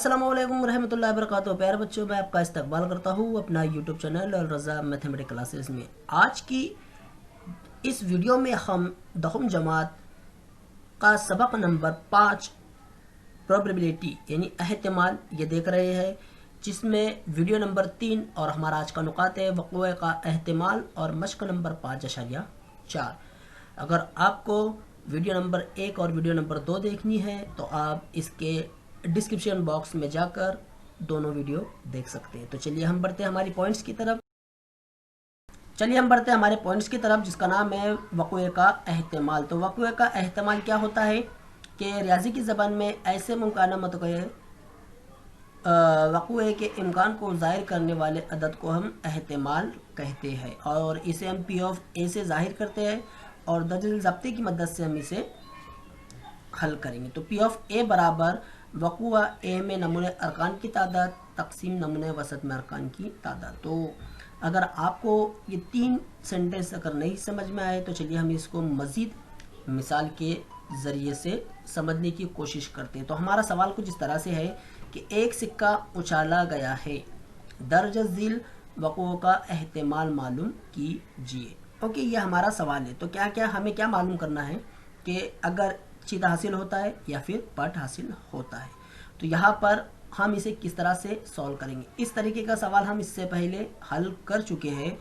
अस्सलामुअलैकुम रहमतुल्लाहि वबरकातुहू। प्यारे बच्चों, मैं आपका इस्तकबाल करता हूँ अपना यूट्यूब चैनल अल रज़ा मैथमेटिक्स क्लासेस में। आज की इस वीडियो में हम दहम जमात का सबक नंबर 5 प्रोबेबिलिटी यानी एहतिमाल ये देख रहे हैं, जिसमें वीडियो नंबर 3 और हमारा आज का नुकात है वक़्वे का एहतिमाल और मश्क नंबर 5.4। अगर आपको वीडियो नंबर 1 और वीडियो नंबर 2 देखनी है तो आप इसके डिस्क्रिप्शन बॉक्स में जाकर दोनों वीडियो देख सकते हैं। तो चलिए हम बढ़ते हैं हमारी पॉइंट्स की तरफ। हमारे पॉइंट्स की तरफ, जिसका नाम है वक़्वे का एहतिमाल। तो वक़्वे का एहतिमाल क्या होता है कि रियाजी की ज़बान में ऐसे मुमकाना मतग़े वक़्वे के इम्कान को ज़ाहिर करने वाले अदद को हम एहतिमाल कहते हैं, और इसे हम पी ऑफ ए से ज़ाहिर करते हैं और दर्जल ज़ब्ते की मदद से हम इसे हल करेंगे। तो पी ऑफ ए बराबर वक़्वा ए में नमूने अरकान की तादाद तक़सीम नमूने वसत में अरकान की तादाद। तो अगर आपको ये 3 सेंटेंस अगर नहीं समझ में आए तो चलिए हम इसको मज़ीद मिसाल के ज़रिए से समझने की कोशिश करते हैं। तो हमारा सवाल कुछ इस तरह से है कि एक सिक्का उछाला गया है, दर्ज झील वक़्वे का एहतिमाल मालूम कीजिए। ओके, ये हमारा सवाल है। तो हमें क्या मालूम करना है कि अगर चीता हासिल होता है या फिर पट हासिल होता है। तो यहाँ पर हम इसे किस तरह से सॉल्व करेंगे। इस तरीके का सवाल हम इससे पहले हल कर चुके हैं।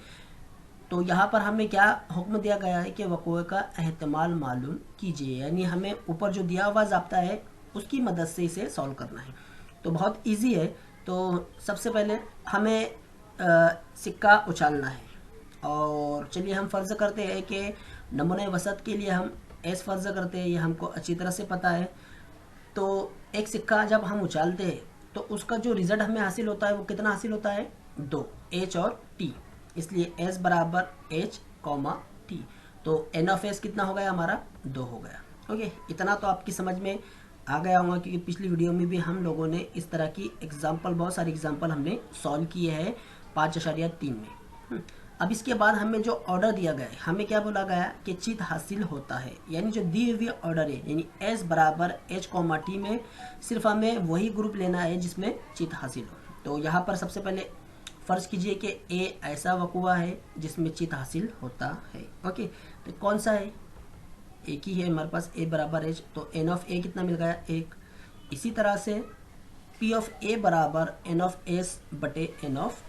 तो यहाँ पर हमें क्या हुक्म दिया गया है कि वक़्वे का एहतिमाल मालूम कीजिए, यानी हमें ऊपर जो दिया हुआ ज़ाब्ता है उसकी मदद से इसे सॉल्व करना है। तो बहुत ईजी है। तो सबसे पहले हमें सिक्का उछालना है, और चलिए हम फ़र्ज़ करते हैं कि नमूने वसत के लिए हम एस फ़र्ज़ करते हैं, ये हमको अच्छी तरह से पता है। तो एक सिक्का जब हम उछालते हैं तो उसका जो रिज़ल्ट हमें हासिल होता है वो कितना हासिल होता है, 2, एच और टी। इसलिए एस बराबर एच कॉमा टी। तो एन ऑफ एस कितना हो गया हमारा, 2 हो गया। ओके, इतना तो आपकी समझ में आ गया होगा, क्योंकि पिछली वीडियो में भी हम लोगों ने इस तरह की एग्जाम्पल, बहुत सारी एग्जाम्पल हमने सॉल्व किए हैं 5.3 में। अब इसके बाद हमें जो ऑर्डर दिया गया है, हमें क्या बोला गया कि चित हासिल होता है, यानी जो दी हुई ऑर्डर है यानी एस बराबर एच कॉमा टी में सिर्फ हमें वही ग्रुप लेना है जिसमें चित हासिल हो। तो यहाँ पर सबसे पहले फ़र्ज़ कीजिए कि ए ऐसा वक़्वा है जिसमें चित हासिल होता है। ओके, तो कौन सा है, एक ही है हमारे पास, ए बराबर एच। तो एन ऑफ ए कितना मिल गया, 1। इसी तरह से पी ऑफ ए बराबर एन ऑफ एस बटे एन ऑफ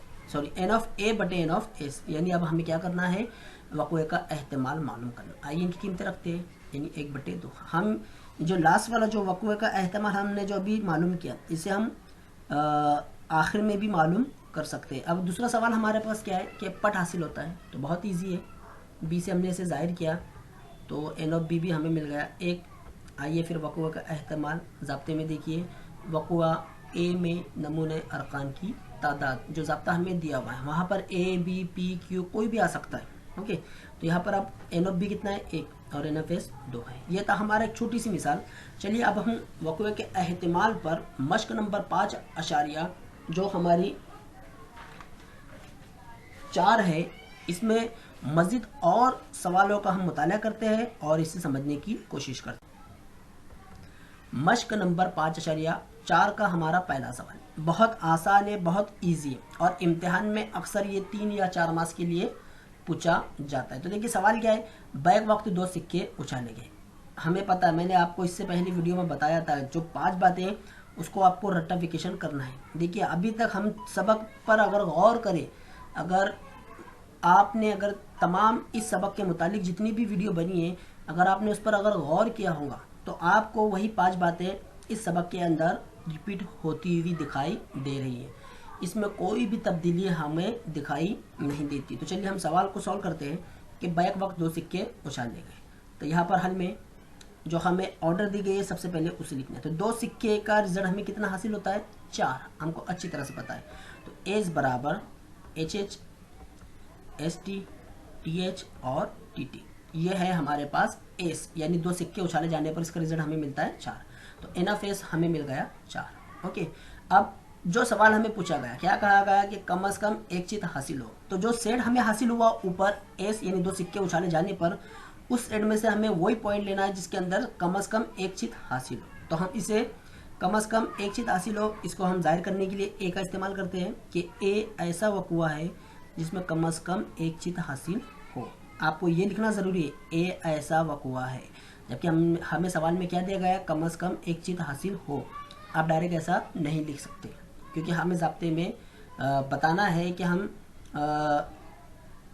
ए बटे एन ऑफ एस, यानी अब हमें क्या करना है, वक़्वे का एहतिमाल मालूम करना। आइए इनकी कीमतें रखते हैं, यानी 1/2। हम जो लास्ट वाला जो वक़्वे का एहतिमाल हमने जो अभी मालूम किया, इसे हम आखिर में भी मालूम कर सकते हैं। अब दूसरा सवाल हमारे पास क्या है कि पट हासिल होता है। तो बहुत ईजी है, बी से हमने इसे ज़ाहिर किया तो एन ऑफ बी भी हमें मिल गया 1। आइए फिर वक़्वे का एहतिमाल ज़ाब्ते में देखिए, वक़्वा ए में नमूने अरकान की तादाद, जो ज़ाब्ता हमें दिया हुआ है वहाँ पर ए बी पी क्यू कोई भी आ सकता है। ओके, तो यहाँ पर अब एन ऑफ बी कितना है, 1, और एन ऑफ एस 2 है। ये था हमारा एक छोटी सी मिसाल। चलिए अब हम वक़्वे के एहतिमाल पर मश्क नंबर 5 जो हमारी 4 है, इसमें मज़ीद और सवालों का हम मुताला करते हैं और इसे समझने की कोशिश करते हैं। मश्क नंबर 5.4 का हमारा पहला सवाल बहुत आसान है, बहुत इजी है, और इम्तिहान में अक्सर ये 3 या 4 मार्क्स के लिए पूछा जाता है। तो देखिए सवाल क्या है, बैक वक्त 2 सिक्के उछाले गए। हमें पता है, मैंने आपको इससे पहली वीडियो में बताया था, जो 5 बातें उसको आपको रट्टाफिकेशन करना है। देखिए अभी तक हम सबक पर अगर गौर करें, अगर तमाम इस सबक के मुतालिक जितनी भी वीडियो बनी है, अगर आपने उस पर अगर गौर किया होगा तो आपको वही 5 बातें इस सबक के अंदर रिपीट होती हुई दिखाई दे रही है। इसमें कोई भी तब्दीली हमें दिखाई नहीं देती। तो चलिए हम सवाल को सॉल्व करते हैं कि बैक वक्त 2 सिक्के उछाले गए। तो यहाँ पर हल में जो हमें ऑर्डर दी गई है सबसे पहले उसे लिखना है। तो 2 सिक्के का रिजल्ट हमें कितना हासिल होता है, 4, हमको अच्छी तरह से पता है। तो एस बराबर H H S T T H और टी टी, ये है हमारे पास एस, यानी 2 सिक्के उछाले जाने पर इसका रिजल्ट हमें मिलता है 4। तो एन ऑफ एस हमें मिल गया 4। ओके, अब जो सवाल हमें पूछा गया, क्या कहा गया कि कम से कम एक चित हासिल हो। तो जो सेट हमें हासिल हुआ ऊपर एस यानी 2 सिक्के उछाले जाने पर, उस सेट में से हमें वही पॉइंट लेना है जिसके अंदर कम से कम एक चित हासिल हो। तो हम इसे कम से कम एक चीज़ हासिल हो, इसको हम जाहिर करने के लिए ए का इस्तेमाल करते हैं कि ए ऐसा वक़ुआ है जिसमें कम से कम एक चीज़ हासिल हो। आपको ये लिखना ज़रूरी है, ए ऐसा वक़ुआ है, जबकि हमें सवाल में क्या दिया गया है, कम से कम एक चीज़ हासिल हो। आप डायरेक्ट ऐसा नहीं लिख सकते, क्योंकि हमें ज़ाब्ते में बताना है कि हम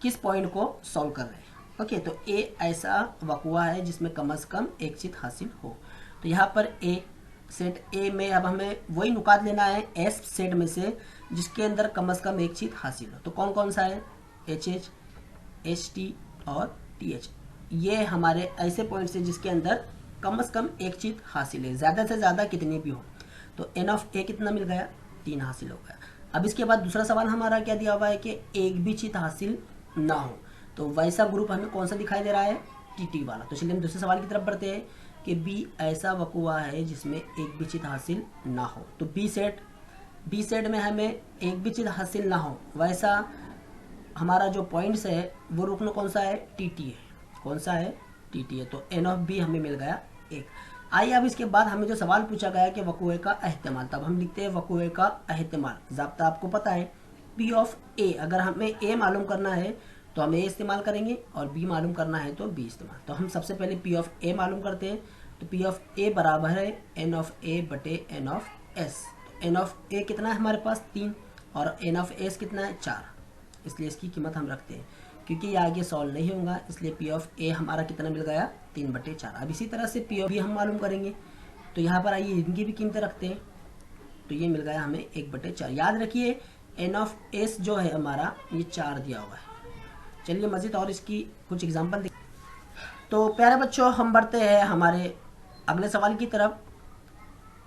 किस पॉइंट को सॉल्व कर रहे हैं। ओके, तो ए ऐसा वक़ुआ है जिसमें कम से कम एक चीज़ हासिल हो। तो यहाँ पर ए सेट ए में अब हमें वही नुकात लेना है एस सेट में से जिसके अंदर कम से कम एक चीज़ हासिल हो। तो कौन कौन सा है, एच एच, एच टी और टी एच। ये हमारे ऐसे पॉइंट्स हैं जिसके अंदर कम से कम एक चीज़ हासिल है, ज़्यादा से ज़्यादा कितनी भी हो। तो एन ऑफ ए कितना मिल गया, 3 हासिल हो गया। अब इसके बाद दूसरा सवाल हमारा क्या दिया हुआ है कि एक भी चीज़ हासिल ना हो। तो वैसा ग्रुप हमें कौन सा दिखाई दे रहा है, टी टी वाला। तो चलिए हम दूसरे सवाल की तरफ बढ़ते हैं कि बी ऐसा वक़ुआ है जिसमें एक भी चीज़ हासिल ना हो। तो बी सेट में हमें एक भी चीज़ हासिल ना हो, वैसा हमारा जो पॉइंट्स है वो रुकन कौन सा है, टी टी है। कौन सा है, टी टी है। तो एन ऑफ बी हमें मिल गया 1। आइए अब इसके बाद हमें जो सवाल पूछा गया है कि वक़ुए का एहतिमाल, तब हम लिखते हैं वक़ुए का एहतिमाल। ज़ाब्ता आपको पता है, पी ऑफ ए, अगर हमें ए मालूम करना है तो हम ए इस्तेमाल करेंगे और बी मालूम करना है तो बी इस्तेमाल। तो हम सबसे पहले पी ऑफ ए मालूम करते हैं। तो पी ऑफ ए बराबर है एन ऑफ ए बटे एन ऑफ एस। तो एन ऑफ ए कितना है हमारे पास, 3, और एन ऑफ एस कितना है, 4। इसलिए इसकी कीमत हम रखते हैं, क्योंकि ये आगे सॉल्व नहीं होगा, इसलिए पी ऑफ ए हमारा कितना मिल गया, 3/4। अब इसी तरह से पी ऑफ बी हम मालूम करेंगे। तो यहाँ पर आइए इनकी भी कीमतें रखते हैं। तो ये मिल गया हमें 1/4। याद रखिए एन ऑफ एस जो है हमारा ये 4 दिया हुआ है। चलिए मज़ीद और इसकी कुछ एग्जाम्पल देख। तो प्यारे बच्चों, हम बढ़ते हैं हमारे अगले सवाल की तरफ।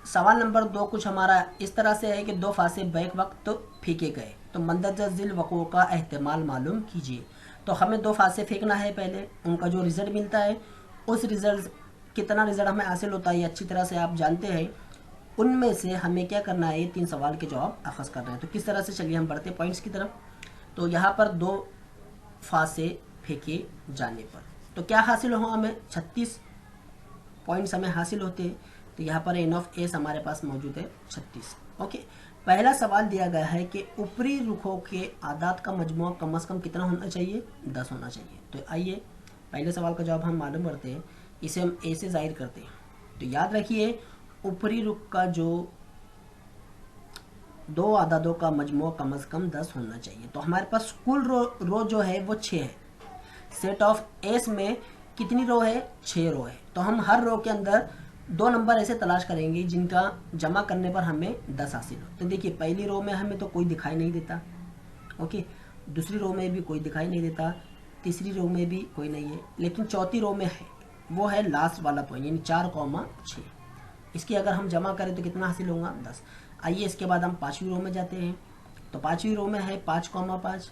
सवाल नंबर 2 कुछ हमारा इस तरह से है कि 2 फासे बैक वक्त फेंके गए, तो मंदरजा ज़िल वक़ुओं का एहतिमाल मालूम कीजिए। तो हमें 2 फासे फेंकना है, पहले उनका जो रिज़ल्ट मिलता है, उस रिज़ल्ट कितना रिज़ल्ट हमें हासिल होता है ये अच्छी तरह से आप जानते हैं। उनमें से हमें क्या करना है, 3 सवाल के जवाब अखज़ करना है। तो किस तरह से, चलिए हम बढ़ते पॉइंट्स की तरफ। तो यहाँ पर 2 फासे फेंके जाने पर तो क्या हासिल हो, हमें 36 पॉइंट्स हमें हासिल होते हैं। तो यहाँ पर एन ऑफ एस हमारे पास मौजूद है 36। ओके, पहला सवाल दिया गया है कि ऊपरी रुखों के आदात का मजमूआ कम से कम कितना होना चाहिए, 10 होना चाहिए। तो आइए पहले सवाल का जवाब हम मालूम करते हैं, इसे हम ए से जाहिर करते हैं। तो याद रखिए ऊपरी रुख का जो 2 आदादों का मजमूआ कम से कम 10 होना चाहिए। तो हमारे पास कुल रो जो है वो 6 है। सेट ऑफ एस में कितनी रो है, 6 रो है। तो हम हर रो के अंदर 2 नंबर ऐसे तलाश करेंगे जिनका जमा करने पर हमें 10 हासिल हो। तो देखिए पहली रो में हमें तो कोई दिखाई नहीं देता, ओके, दूसरी रो में भी कोई दिखाई नहीं देता, तीसरी रो में भी कोई नहीं है, लेकिन चौथी रो में है, वो है लास्ट वाला पॉइंट, यानी 4,6। इसकी अगर हम जमा करें तो कितना हासिल होगा, 10। आइए इसके बाद हम 5वीं रो में जाते हैं। तो 5वीं रो में है 5,5,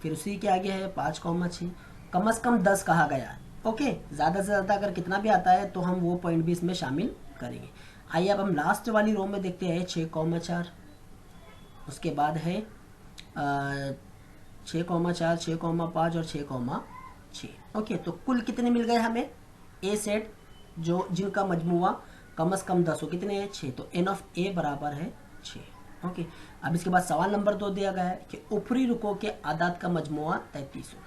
फिर उसी के आगे है 5,6। कम से कम 10 कहा गया है। ओके, ज़्यादा से ज़्यादा अगर कितना भी आता है तो हम वो पॉइंट भी इसमें शामिल करेंगे। आइए अब हम लास्ट वाली रो में देखते हैं 6,4, उसके बाद है 6,4, 6,5 और 6,6। ओके, तो कुल कितने मिल गए हमें, ए सेट जो जिनका मजमुआ कम से कम 10 हो, कितने हैं, 6। तो एन ऑफ ए बराबर है 6। ओके, अब इसके बाद सवाल नंबर 2 दिया गया है कि ऊपरी रुकों के आदाद का मजमुआ 33 हो।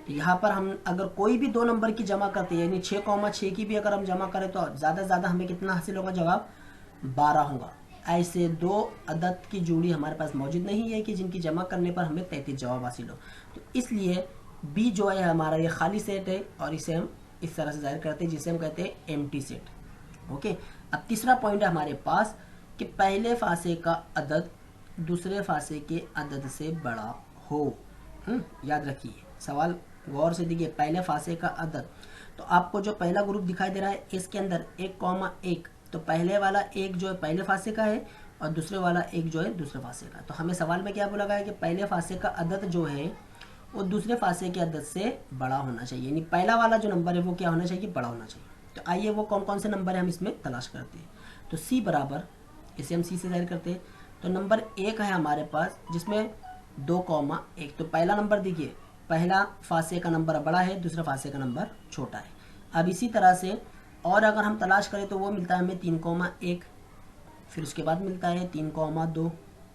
तो यहाँ पर हम अगर कोई भी 2 नंबर की जमा करते हैं, यानी 6,6 की भी अगर हम जमा करें तो ज़्यादा से ज़्यादा हमें कितना हासिल होगा, जवाब 12 होगा। ऐसे 2 अदद की जोड़ी हमारे पास मौजूद नहीं है कि जिनकी जमा करने पर हमें 33 जवाब हासिल हो। तो इसलिए बी जो है हमारा ये खाली सेट है और इसे हम इस तरह से जाहिर करते हैं जिसे हम कहते हैं एम्प्टी सेट। ओके, अब तीसरा पॉइंट है हमारे पास कि पहले फासे का अदद दूसरे फासे के अदद से बड़ा हो। याद रखिए सवाल गौर से देखिए, पहले फासे का अदद, तो आपको जो पहला ग्रुप दिखाई दे रहा है इसके अंदर 1,1, तो पहले वाला 1 जो है पहले फासे का है और दूसरे वाला 1 जो है दूसरे फासे का। तो हमें सवाल में क्या बोला गया है कि पहले फासे का अदद जो है वो दूसरे फासे के अदद से बड़ा होना चाहिए, यानी पहला वाला जो नंबर है वो क्या होना चाहिए, बड़ा होना चाहिए। तो आइए वो कौन कौन से नंबर है हम इसमें तलाश करते हैं। तो सी बराबर, इसे हम सी से जाहिर करते हैं। तो नंबर 1 है हमारे पास जिसमें 2,1, तो पहला नंबर देखिए, पहला फासे का नंबर बड़ा है, दूसरा फासे का नंबर छोटा है। अब इसी तरह से और अगर हम तलाश करें तो वो मिलता है हमें 3,1, फिर उसके बाद मिलता है 3,2।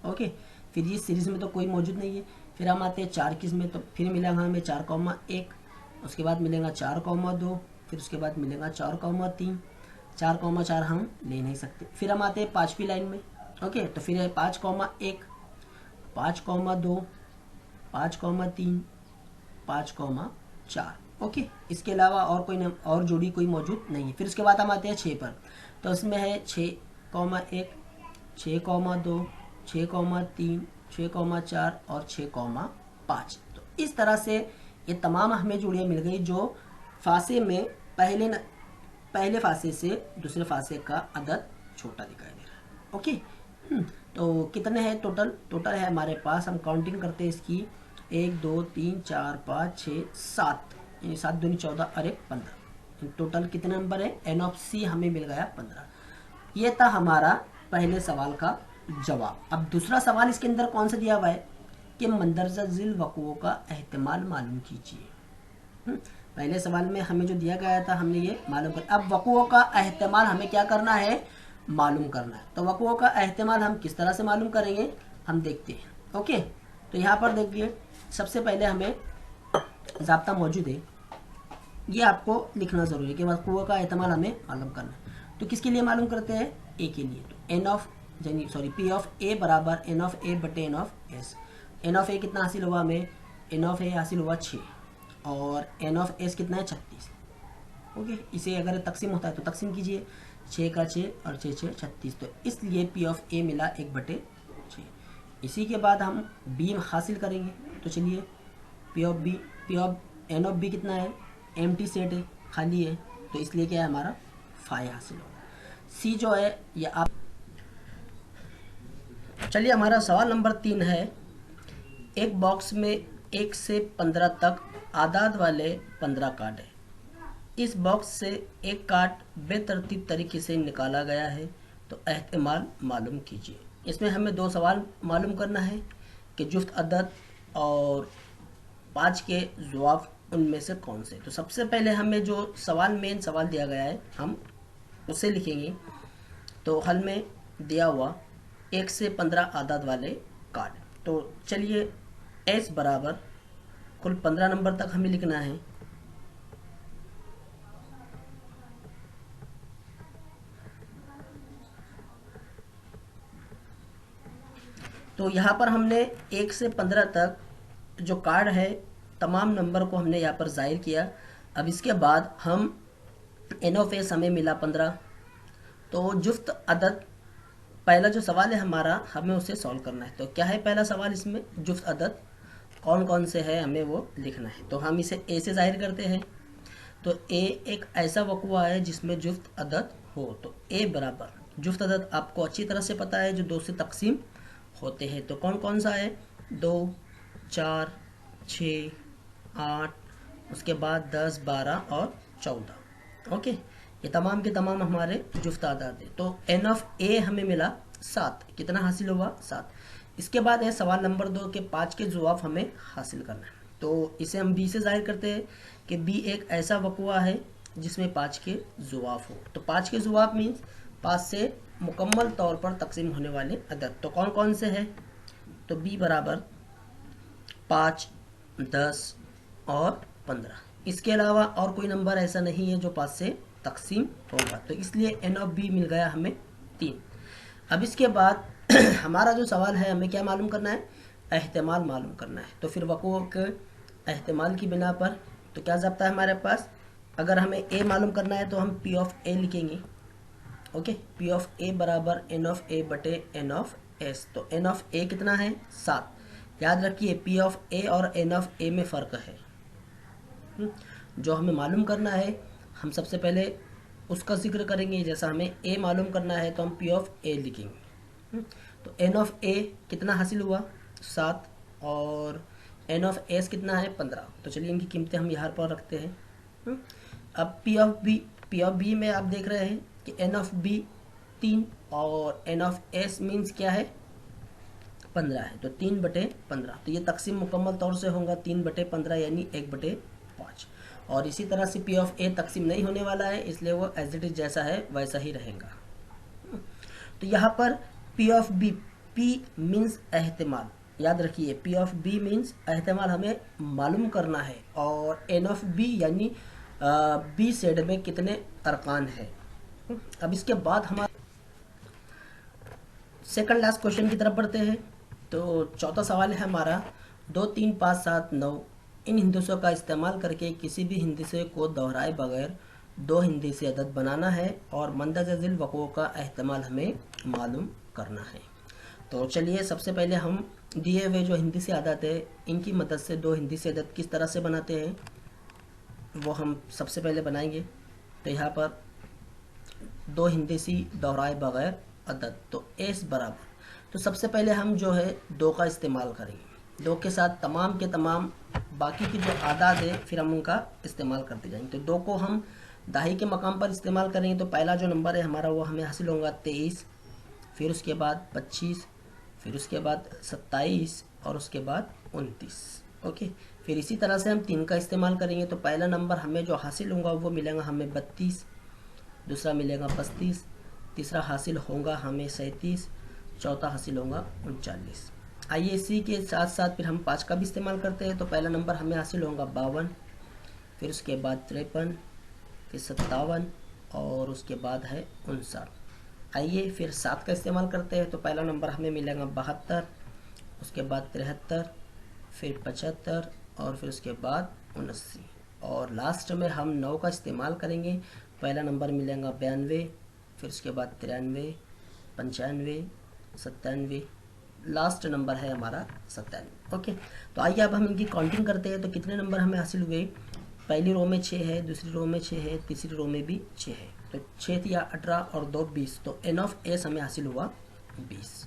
ओके, फिर ये सीरीज़ में तो कोई मौजूद नहीं है। फिर हम आते हैं 4 किस में, तो फिर मिलेगा हमें 4,1, उसके बाद मिलेगा 4,2, फिर उसके बाद मिलेगा 4,3, 4,4 हम ले नहीं सकते। फिर हम आते हैं 5वीं लाइन में। ओके, तो फिर है 5,1, 5,2, 5,3, 5,4। ओके, इसके अलावा और कोई और जोड़ी कोई मौजूद नहीं है। फिर उसके बाद हम आते हैं 6 पर, तो इसमें है 6,1, 6,2, 6,3, 6,4 और 6,5। तो इस तरह से ये तमाम हमें जोड़ियाँ मिल गई जो फासे में पहले फासे से दूसरे फासे का अदद छोटा दिखाई दे रहा है। ओके, तो कितने हैं टोटल है हमारे पास, हम काउंटिंग करते हैं इसकी, 1 2 3 4 5 6 7, यानी 7 दूनी 14 और 1 15। टोटल कितने नंबर है, एन ऑफ सी हमें मिल गया 15। ये था हमारा पहले सवाल का जवाब। अब दूसरा सवाल इसके अंदर कौन सा दिया हुआ है कि मंदरजा झिल वक़ुओं का एहतमाल मालूम कीजिए। पहले सवाल में हमें जो दिया गया था हमने ये मालूम कर, अब वक़ुओं का एहतमाल हमें क्या करना है, मालूम करना है। तो वक़ुओं का एहतमाल हम किस तरह से मालूम करेंगे, हम देखते हैं। ओके, तो यहाँ पर देखिए, सबसे पहले हमें ज़ाब्ता मौजूद है, ये आपको लिखना ज़रूरी है कि वक़ुओं का एहतमाल हमें मालूम करना है। तो किसके लिए मालूम करते हैं, ए के लिए। तो N of P of A बराबर एन ऑफ ए बटे N of S. N of A कितना हासिल हुआ हमें, एन ऑफ ए हासिल हुआ 6 और एन ऑफ एस कितना है 36। ओके, इसे अगर तकसीम होता है तो तकसीम कीजिए, 6 का 6 और 6 6 36। तो इसलिए पी ऑफ ए मिला 1/6। इसी के बाद हम बी हासिल करेंगे। तो चलिए, P of N of B कितना है, एम्प्टी सेट है, खाली है, तो इसलिए क्या है हमारा 5 हासिल होगा। सी जो है ये आप, चलिए हमारा सवाल नंबर 3 है, एक बॉक्स में 1 से 15 तक आदाद वाले 15 कार्ड है। इस बॉक्स से एक कार्ड बेतरतीब तरीके से निकाला गया है, तो एहतमाल मालूम कीजिए। इसमें हमें 2 सवाल मालूम करना है कि जुफ्त अदद और 5 के जवाब उनमें से कौन से। तो सबसे पहले हमें जो मेन सवाल दिया गया है हम उसे लिखेंगे। तो हल में दिया हुआ 1 से 15 आदाद वाले कार्ड, तो चलिए एस बराबर कुल 15 नंबर तक हमें लिखना है। तो यहाँ पर हमने 1 से 15 तक जो कार्ड है तमाम नंबर को हमने यहाँ पर जाहिर किया। अब इसके बाद हम एन ऑफ एस हमें मिला 15। तो जुफ्त अदद पहला जो सवाल है हमारा, हमें उसे सॉल्व करना है। तो क्या है पहला सवाल, इसमें जुफ्त अदद कौन कौन से है हमें वो लिखना है। तो हम इसे ए से जाहिर करते हैं। तो ए एक ऐसा वक़ुआ है जिसमें जुफ्त अदद हो। तो ए बराबर जुफ्त अदद आपको अच्छी तरह से पता है जो 2 से तकसीम होते हैं। तो कौन कौन सा है, 2 4 6 8, उसके बाद 10 12 और 14। ओके, ये तमाम के तमाम हमारे जुफ्त आदाद है। तो एन ऑफ ए हमें मिला 7, कितना हासिल हुआ 7। इसके बाद है सवाल नंबर 2 के 5 के जवाब हमें हासिल करना है। तो इसे हम बी से जाहिर करते हैं कि बी एक ऐसा वक़ुआ है जिसमें 5 के जवाब हो। तो 5 के जवाब मीन्स 5 से मुकम्मल तौर पर तकसीम होने वाले अदद। तो कौन कौन से हैं, तो बी बराबर 5, 10 और 15। इसके अलावा और कोई नंबर ऐसा नहीं है जो 5 से तकसीम होगा। तो इसलिए एन ऑफ बी मिल गया हमें 3। अब इसके बाद हमारा जो सवाल है, हमें क्या मालूम करना है, एहतमाल मालूम करना है। तो फिर वक़ुओं के एहतमाल की बिना पर तो क्या ज़ाब्ता है हमारे पास, अगर हमें ए मालूम करना है तो हम पी ऑफ ए लिखेंगे। ओके, पी ऑफ ए बराबर एन ऑफ ए बटे एन ऑफ एस। तो एन ऑफ ए कितना है 7। याद रखिए पी ऑफ ए और एन ऑफ ए में फ़र्क है। जो हमें मालूम करना है हम सबसे पहले उसका जिक्र करेंगे। जैसा हमें ए मालूम करना है तो हम पी ऑफ ए लिखेंगे। तो एन ऑफ ए कितना हासिल हुआ 7 और एन ऑफ एस कितना है 15। तो चलिए इनकी कीमतें हम यहाँ पर रखते हैं। अब पी ऑफ बी में आप देख रहे हैं कि एन ऑफ बी 3 और एन ऑफ एस मीन्स क्या है 15 है। तो 3/15। तो ये तकसीम मुकम्मल तौर से होगा 3/15 यानी 1/5। और इसी तरह से पी ऑफ ए तकसीम नहीं होने वाला है, इसलिए वो एज इट इज जैसा है वैसा ही रहेगा। तो यहाँ पर P of B, P means एहतिमाल, याद रखिए पी ऑफ बी मीन्स एहतिमाल हमें मालूम करना है, और एन ऑफ बी यानी बी सेड में कितने अरकान है। अब इसके बाद हमारा सेकंड लास्ट क्वेश्चन की तरफ बढ़ते हैं। तो चौथा सवाल है हमारा 2, 3, 5, 7, 9 इन हिंदसों का इस्तेमाल करके किसी भी हिंदसे को दोहराए बगैर 2 हिंदसी अदद बनाना है और मंदजल वक़्ओं का एहतमाल हमें मालूम करना है। तो चलिए सबसे पहले हम दिए हुए जो हिंदसी अदद है इनकी मदद से 2 हिंदसी अदद किस तरह से बनाते हैं वो हम सबसे पहले बनाएंगे। तो यहाँ पर 2 हिंदसी दोहराए बगैर अदद, तो एस बराबर, तो सबसे पहले हम जो है 2 का इस्तेमाल करेंगे, 2 के साथ तमाम के तमाम बाकी की जो आदाद है फिर हम उनका इस्तेमाल करते जाएंगे। तो 2 को हम दाही के मकाम पर इस्तेमाल करेंगे, तो पहला जो नंबर है हमारा वो हमें हासिल होगा 23, फिर उसके बाद 25, फिर उसके बाद 27 और उसके बाद 29। ओके, फिर इसी तरह से हम 3 का इस्तेमाल करेंगे, तो पहला नंबर हमें जो हासिल होगा वो मिलेगा हमें 32, दूसरा मिलेगा 35, तीसरा हासिल होगा हमें 37, चौथा हासिल होगा 39। आइए इसी के साथ साथ फिर हम 5 का भी इस्तेमाल करते हैं, तो पहला नंबर हमें हासिल होगा 52, फिर उसके बाद 53, फिर 57 और उसके बाद है 59। आइए फिर 7 का इस्तेमाल करते हैं, तो पहला नंबर हमें मिलेगा 72, उसके बाद 73, फिर 75 और फिर उसके बाद 79, और लास्ट में हम 9 का इस्तेमाल करेंगे। पहला नंबर मिलेगा 92, फिर उसके बाद 93, 95, 97, लास्ट नंबर है हमारा 97। ओके, तो आइए अब हम इनकी काउंटिंग करते हैं। तो कितने नंबर हमें हासिल हुए, पहली रो में 6 है, दूसरी रो में 6 है, तीसरी रो में भी 6 है, तो 6 या 18 और 2 20, तो एन ऑफ एस हमें हासिल हुआ 20।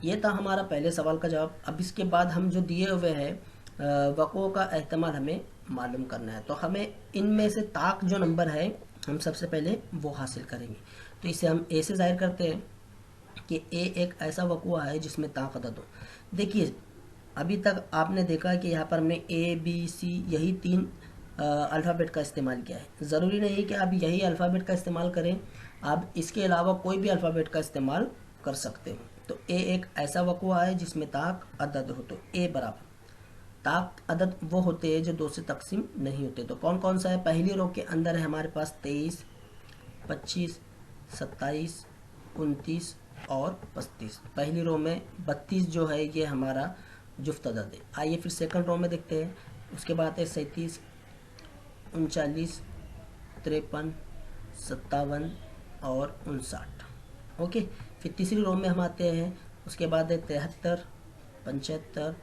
ये था हमारा पहले सवाल का जवाब। अब इसके बाद हम जो दिए हुए हैं वक़्ओं का एहतमाल हमें मालूम करना है, तो हमें इनमें से ताक जो नंबर है हम सबसे पहले वो हासिल करेंगे। तो इसे हम ए से ज़ाहिर करते हैं कि ए एक ऐसा वक़्आ है जिसमें ताक अदद हो। देखिए अभी तक आपने देखा कि यहाँ पर हमने ए बी सी यही 3 अल्फ़ाबेट का इस्तेमाल किया है। ज़रूरी नहीं कि आप यही अल्फ़ाबेट का इस्तेमाल करें, आप इसके अलावा कोई भी अल्फ़ाबेट का इस्तेमाल कर सकते हो। तो ए एक ऐसा वक़्आ है जिसमें ताक अदद हो, तो ए बराबर ताक अदद वो होते हैं जो 2 से तकसीम नहीं होते। तो कौन कौन सा है, पहली रो के अंदर है हमारे पास 23, 25, 27, 29 और 35। पहली रो में 32 जो है ये हमारा जुफ्त अदद है। आइए फिर सेकंड रो में देखते हैं, उसके बाद है 37, 39, 53, 57 और 59। ओके, फिर तीसरी रो में हम आते हैं, उसके बाद है 73, 75,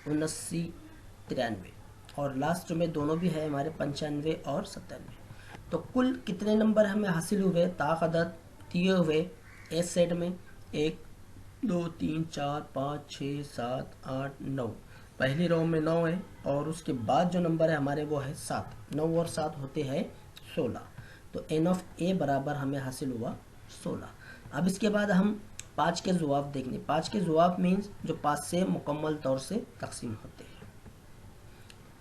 79, 93 और लास्ट में दोनों भी है हमारे 95 और 97। तो कुल कितने नंबर हमें हासिल हुए ताक अदद दिए हुए एस सेट में, 1, 2, 3, 4, 5, 6, 7, 8, 9। पहली रो में 9 है और उसके बाद जो नंबर है हमारे वो है 7। 9 और 7 होते हैं 16। तो एन ऑफ ए बराबर हमें हासिल हुआ 16। अब इसके बाद हम 5 के जवाब देखेंगे। 5 के जवाब मीन्स जो 5 से मुकम्मल तौर से तकसीम होते हैं।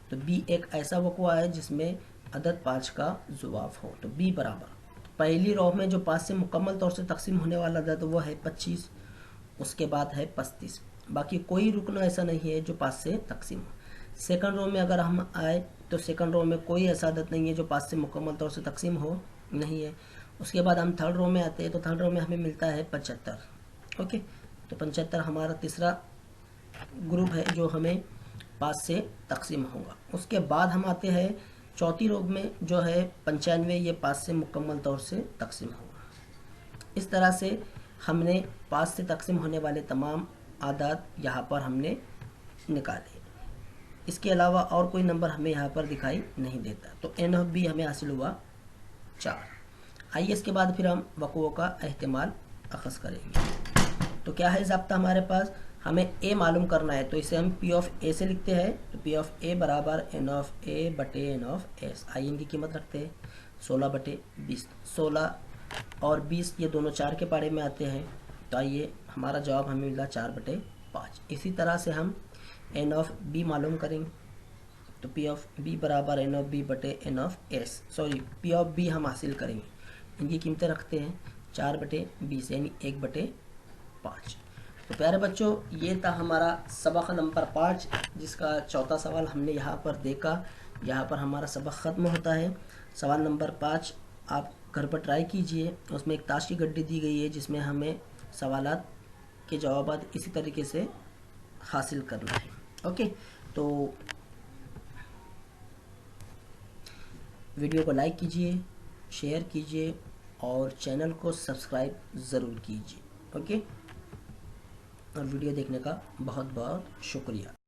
तो बी एक ऐसा वक़्आ है जिसमें अदद 5 का जवाब हो, तो बी बराबर पहली रो में जो 5 से मुकम्मल तौर से तकसीम होने वाला अदद वो है 25, उसके बाद है 35। बाकी कोई रुकना ऐसा नहीं है जो 5 से तकसीम हो। सेकंड रो में अगर हम आए तो सेकंड रो में कोई ऐसा अदद नहीं है जो 5 से मुकम्मल तौर से तकसीम हो, नहीं है। उसके बाद हम थर्ड रो में आते हैं, तो थर्ड रो में हमें मिलता है 75। ओके, तो 75 हमारा तीसरा ग्रुप है जो हमें 5 से तकसीम होगा। उसके बाद हम आते हैं चौथी रो में जो है 95, ये 5 से मुकम्मल तौर से तकसीम होगा। इस तरह से हमने 5 से तकसीम होने वाले तमाम आदाद यहाँ पर हमने निकाले। इसके अलावा और कोई नंबर हमें यहाँ पर दिखाई नहीं देता। तो एन ऑफ बी हमें हासिल हुआ 4। आइए इसके बाद फिर हम वक़्ओं का एहतमाल अख़ज़ करेंगे। तो क्या है ज़ाब्ता हमारे पास, हमें ए मालूम करना है, तो इसे हम पी ऑफ ए से लिखते हैं। तो पी ऑफ ए बराबर एन ऑफ ए बटे एन ऑफ एस। आइए इनकी कीमत रखते हैं 16 बटे 20। 16 और 20 ये दोनों 4 के पारे में आते हैं, तो आइए हमारा जवाब हमें मिला 4 बटे 5। इसी तरह से हम एन ऑफ बी मालूम करेंगे। तो पी ऑफ बी बराबर एन ऑफ बी बटे N of S, sorry P of B हम हासिल करेंगे। इनकी कीमतें रखते हैं 4/20 यानी 1/5। तो प्यारे बच्चों, ये था हमारा सबक नंबर 5, जिसका चौथा सवाल हमने यहाँ पर देखा। यहाँ पर हमारा सबक ख़त्म होता है। सवाल नंबर 5 आप घर पर ट्राई कीजिए। उसमें एक ताश की गड्डी दी गई है जिसमें हमें सवालात के जवाब इसी तरीके से हासिल करना है। ओके, तो वीडियो को लाइक कीजिए, शेयर कीजिए और चैनल को सब्सक्राइब ज़रूर कीजिए। ओके, और वीडियो देखने का बहुत बहुत शुक्रिया।